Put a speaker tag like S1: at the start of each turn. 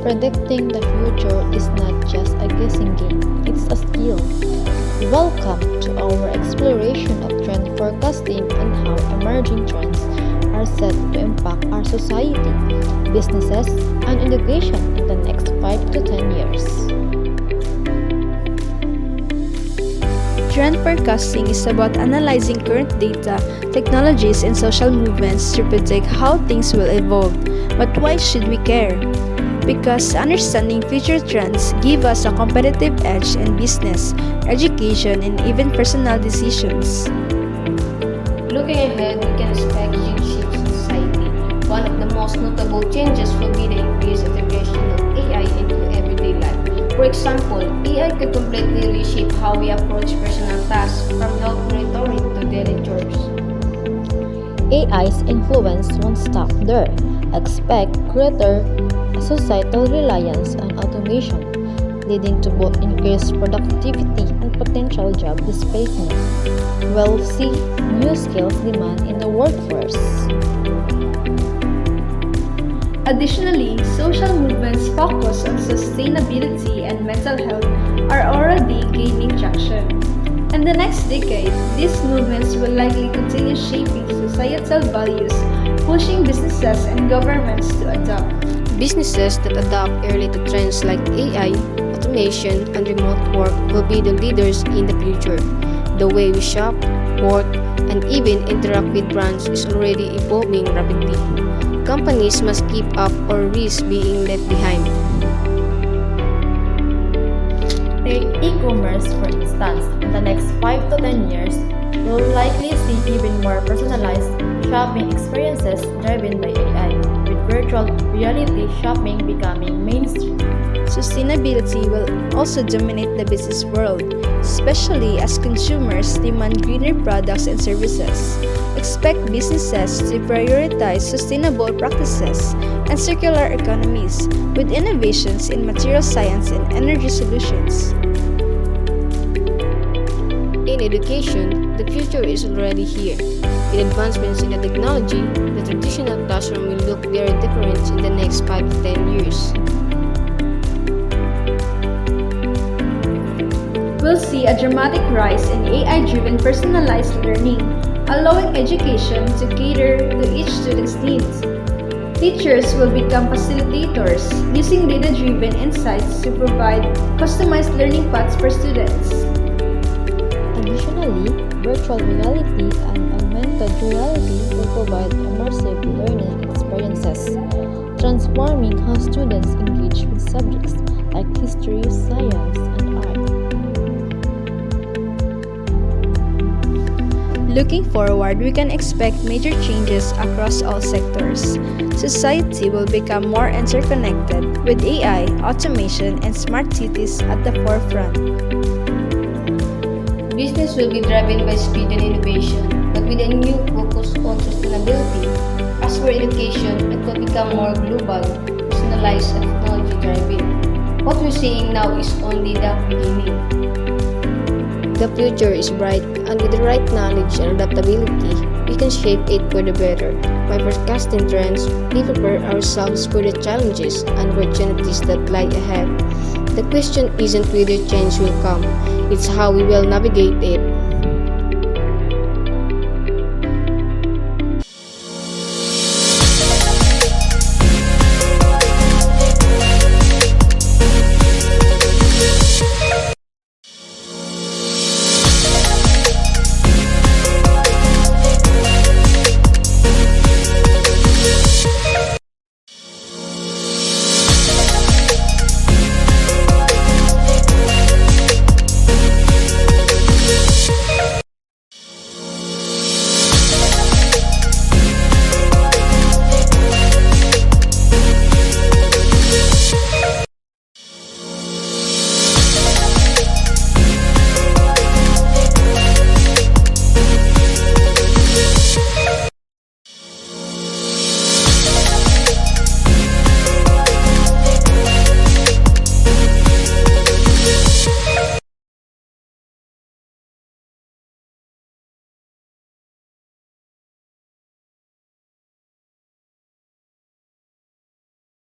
S1: Predicting the future is not just a guessing game, it's a skill. Welcome to our exploration of trend forecasting and how emerging trends are set to impact our society, businesses, and education in the next 5 to 10 years.
S2: Trend forecasting is about analyzing current data, technologies, and social movements to predict how things will evolve. But why should we care? Because understanding future trends give us a competitive edge in business, education, and even personal decisions.
S3: Looking ahead, we can expect huge shifts in society. One of the most notable changes will be the increased integration of AI into everyday life. For example, AI could completely reshape how we approach personal tasks, from health monitoring to daily chores.
S1: AI's influence won't stop there. Expect greater societal reliance on automation, leading to both increased productivity and potential job displacement. We'll see new skills demand in the workforce.
S2: Additionally, social movements focused on sustainability and mental health are already gaining traction. In the next decade, these movements will likely continue shaping societal values, pushing businesses and governments to adapt.
S3: Businesses that adapt early to trends like AI, automation, and remote work will be the leaders in the future. The way we shop, work, and even interact with brands is already evolving rapidly. Companies must keep up or risk being left behind.
S1: Take e-commerce for instance. In the next 5 to 10 years, we'll likely see even more personalized shopping experiences driven by AI, with virtual reality shopping becoming mainstream.
S2: Sustainability will also dominate the business world, especially as consumers demand greener products and services. Expect businesses to prioritize sustainable practices and circular economies with innovations in material science and energy solutions.
S3: In education, the future is already here. With advancements in the technology, the traditional classroom will look very different in the next 5 to 10 years.
S2: We'll see a dramatic rise in AI-driven personalized learning, allowing education to cater to each student's needs. Teachers will become facilitators, using data-driven insights to provide customized learning paths for students.
S1: Additionally, virtual reality and augmented reality will provide immersive learning experiences, transforming how students engage with subjects like history, science, and art.
S2: Looking forward, we can expect major changes across all sectors. Society will become more interconnected, with AI, automation, and smart cities at the forefront.
S3: Business will be driven by speed and innovation, but with a new focus on sustainability. As for education, it will become more global, personalized, and technology-driven. What we're seeing now is only the beginning. The future is bright, and with the right knowledge and adaptability, we can shape it for the better. By forecasting trends, we prepare ourselves for the challenges and opportunities that lie ahead. The question isn't whether change will come, it's how we will navigate it.